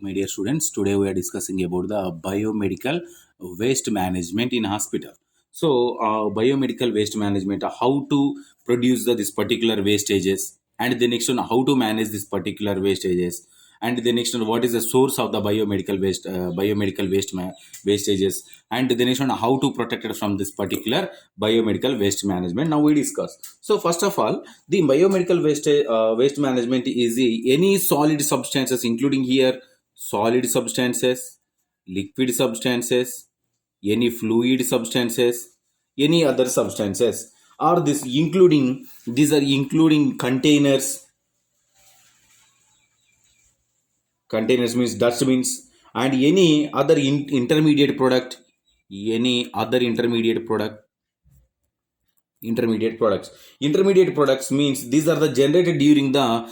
My dear students, today we are discussing about the biomedical waste management in hospital. So, biomedical waste management, how to produce this particular wastages, and the next one, how to manage this particular wastages, and the next one, what is the source of the biomedical wastages, and the next one, how to protect it from this particular biomedical waste management. Now we discuss. So, first of all, the biomedical waste management is any solid substances, including here solid substances, liquid substances, any fluid substances, any other substances, or this including these are including containers means dustbins, and any other intermediate product, any other intermediate products means these are the generated during the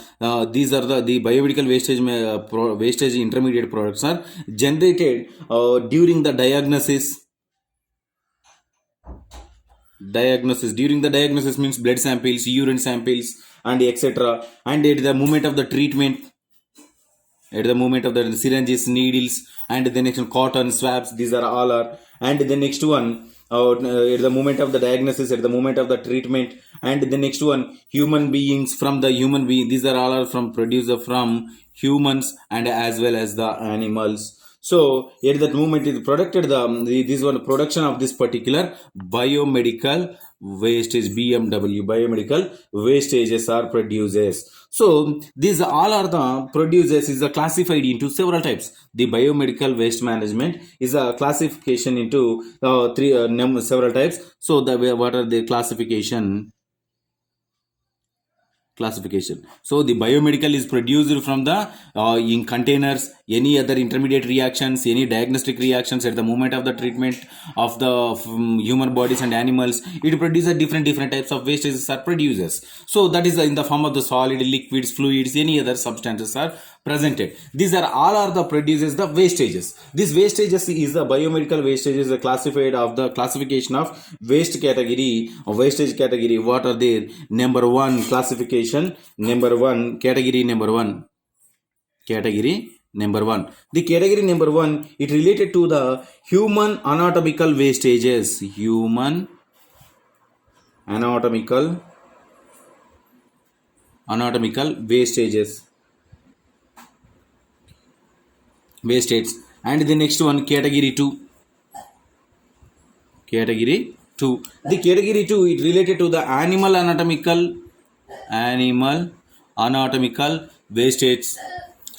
these are the biomedical wastage intermediate products are generated during the diagnosis during the diagnosis means blood samples, urine samples, and etc. And at the moment of the treatment, at the moment of the syringes, needles, and the next one cotton swabs, these are all are. And the next one, at the moment of the diagnosis, at the moment of the treatment, and the next one, human beings, from the human being, these are all are from producer from humans and as well as the animals. So at that moment it produced this one production of this particular biomedical wastage, BMW biomedical wastages are produces. So these all are the producers is classified into several types. The biomedical waste management is a classification into three several types. So the what are the classification. So the biomedical is produced from the in containers, any other intermediate reactions, any diagnostic reactions at the moment of the treatment of the human bodies and animals. It produces different types of wastages are produces. So that is in the form of the solid, liquids, fluids, any other substances are presented. These are all are the produces the wastages. This wastages is the biomedical wastages classified of the classification of waste category or wastage category. What are there? Number one classification, number one category, number one. The category number one, it related to the human anatomical wastages. Human anatomical wastages. Wastage. And the next one, category 2. Category 2. The category 2 is related to the animal anatomical wastage.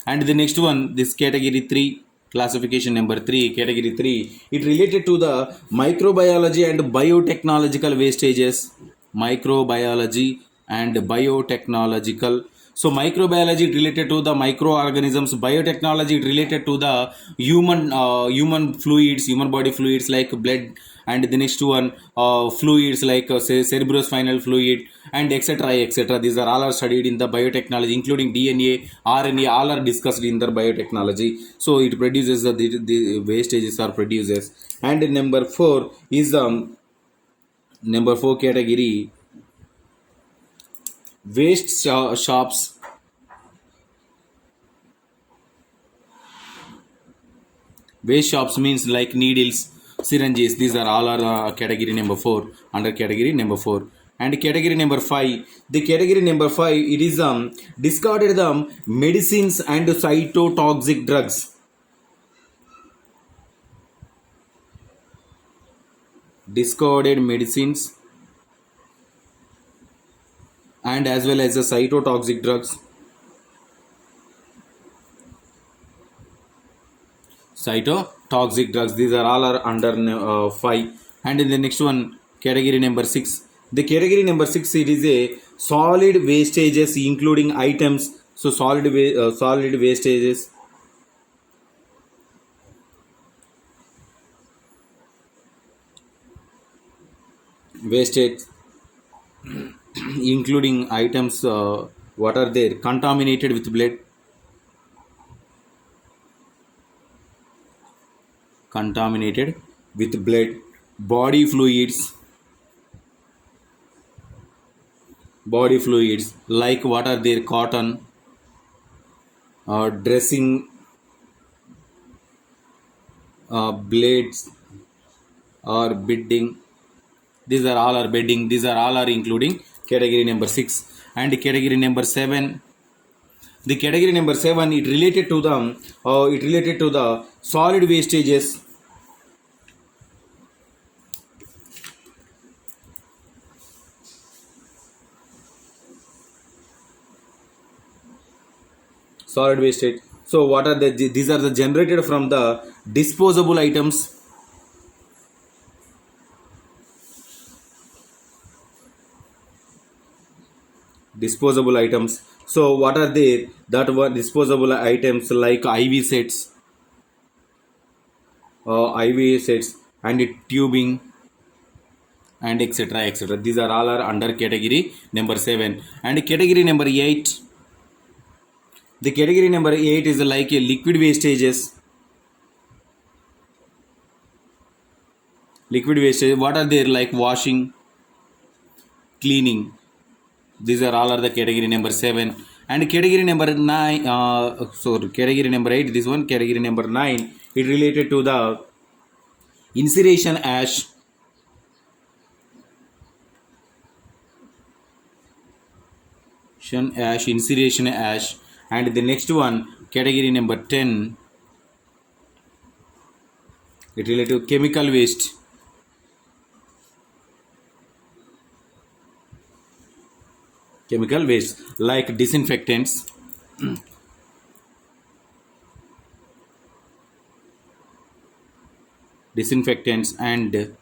And the next one, this category 3, classification number 3, category 3, it related to the microbiology and biotechnological wastages. Microbiology and biotechnological. So microbiology related to the microorganisms, biotechnology related to the human fluids, human body fluids like blood, and the next one fluids like say cerebrospinal fluid, and etc. These are all are studied in the biotechnology, including DNA, RNA, all are discussed in the biotechnology. So it produces the wastages are produces. And number 4 is number 4 category, shops. Waste shops means like needles, syringes. These are all are category number 4, under category number 4. And category number 5, the category number 5, it is discarded the medicines and cytotoxic drugs. Discarded medicines and as well as the cytotoxic drugs. Cytotoxic drugs, these are all are under 5. And in the next one, category number 6, the category number 6, it is a solid wastages including items. So solid wastages, wastage including items, what are there? Contaminated with blood, body fluids like what are there? Cotton, dressing, blades or bedding. These are all are bedding. These are all are including category number 6. And category number 7. The category number 7, it related to the solid wastages. Solid wastage. So what are these are the generated from the disposable items. Disposable items. So what are they? That were disposable items like IV sets and tubing and etc etc. These are all are under category number 7. And category number 8. The category number 8 is like a liquid wastages. Liquid wastage. What are they? Like washing, cleaning. These are all are the category number 7. And category number 9. Category number 8. This one category number 9. It related to the incineration ash. Incineration ash. And the next one category number 10. It related to chemical waste. Chemical waste like disinfectants, and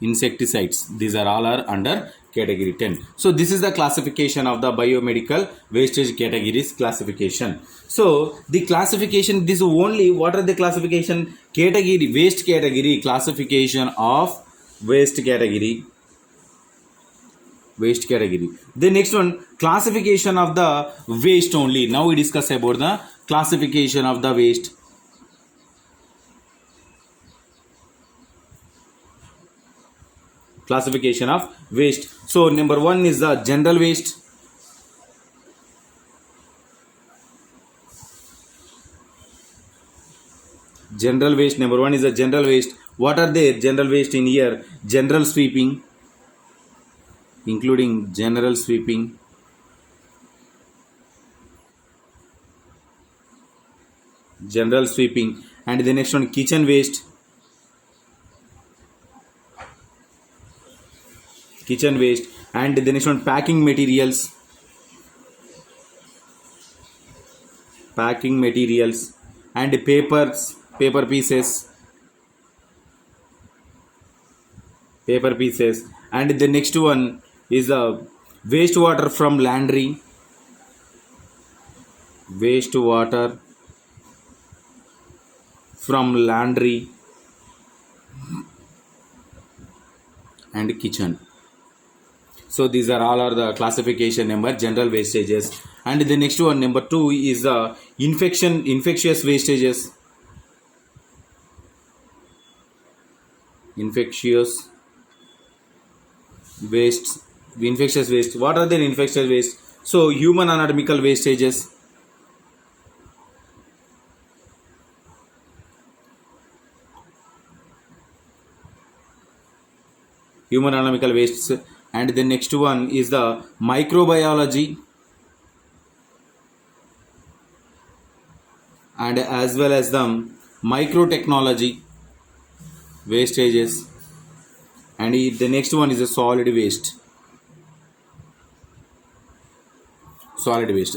insecticides. These are all are under category 10. So this is the classification of the biomedical wastage categories classification. So the classification, this only, what are the classification? Category, waste category, classification of waste category. Waste category. The next one, classification of the waste only. Now we discuss about the classification of the waste. Classification of waste. So number 1 is the general waste. General waste. Number 1 is the general waste. What are the general waste in here? General sweeping, including general sweeping, and the next one kitchen waste, and the next one packing materials, and paper pieces, and the next one is the wastewater from laundry, and kitchen. So these are all are the classification number general wastages. And the next one, number 2, is the infectious wastages. Infectious waste. What are the infectious waste? So human anatomical wastages. Human anatomical wastes. And the next one is the microbiology, and as well as the microtechnology wastages. And the next one is the solid waste.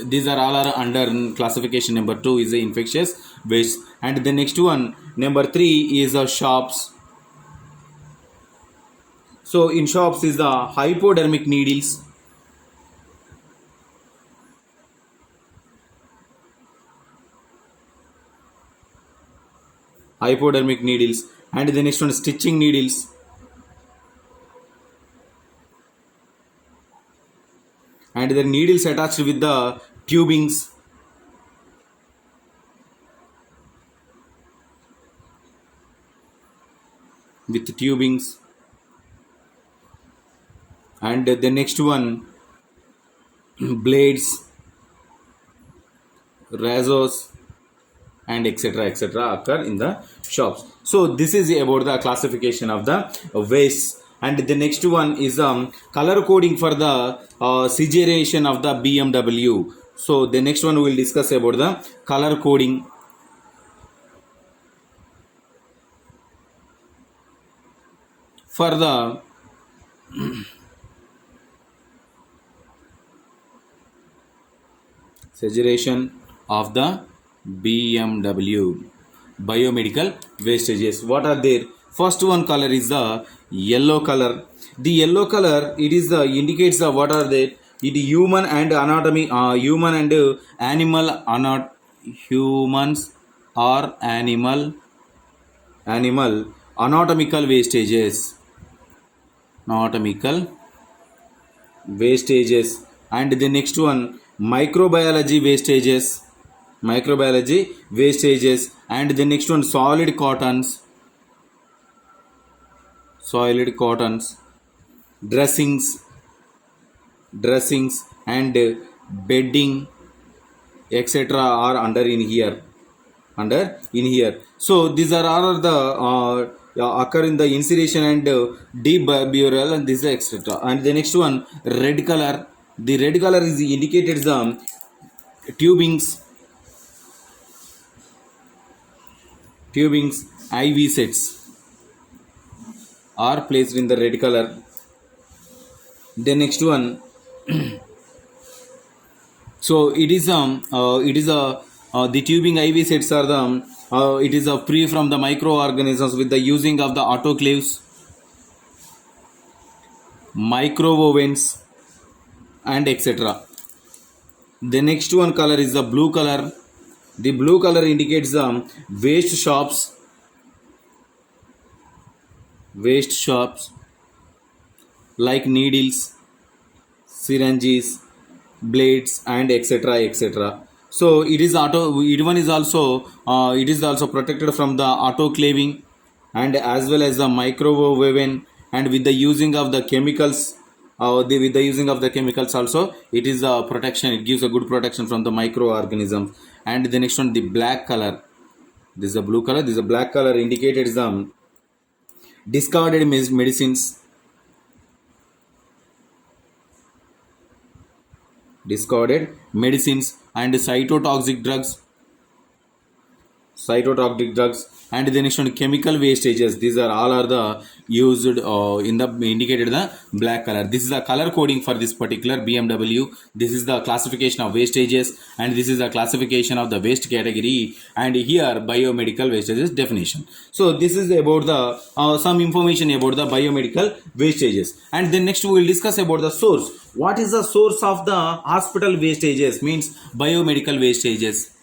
These are all are under classification number 2 is the infectious waste. And the next one, number 3, is the shops. So in shops is the hypodermic needles, and the next one stitching needles, and the needles attached with the tubings, and the next one blades, razors, and etc occur in the shops. So this is about the classification of the waste. And the next one is color coding for the segregation of the BMW. So the next one we will discuss about the color coding. For the segregation of the BMW biomedical wastages, what are there? First one color is the yellow color. The yellow color, it is the indicates the what are they? It human and anatomy, human and animal, humans or animal anatomical wastages, anatomical wastages. And the next one microbiology wastages, microbiology wastages. And the next one solid cottons, solid cottons, dressings, and bedding etc are under in here, under in here. So these are all the occur in the incineration and deep burial, and this etc. And the next one red color. The red color is indicated the tubings, IV sets are placed in the red color. The next one so it is the tubing IV sets are the it is free from the microorganisms with the using of the autoclaves, micro-ovens and etc. The next one color is the blue color. The blue color indicates the waste shops like needles, syringes, blades and etc. So it is one is also it is also protected from the autoclaving and as well as the microwave, and with the using of the chemicals with the using of the chemicals also it is a protection, it gives a good protection from the microorganisms. And the next one the black color, this is a blue color, this is a black color indicated the discarded medicines, and cytotoxic drugs. And the next one chemical wastages, these are all are the used in the indicated the black color. This is the color coding for this particular BMW. This is the classification of wastages, and this is the classification of the waste category, and here biomedical wastages definition. So this is about the some information about the biomedical wastages. And then next we will discuss about the source. What is the source of the hospital wastages, means biomedical wastages?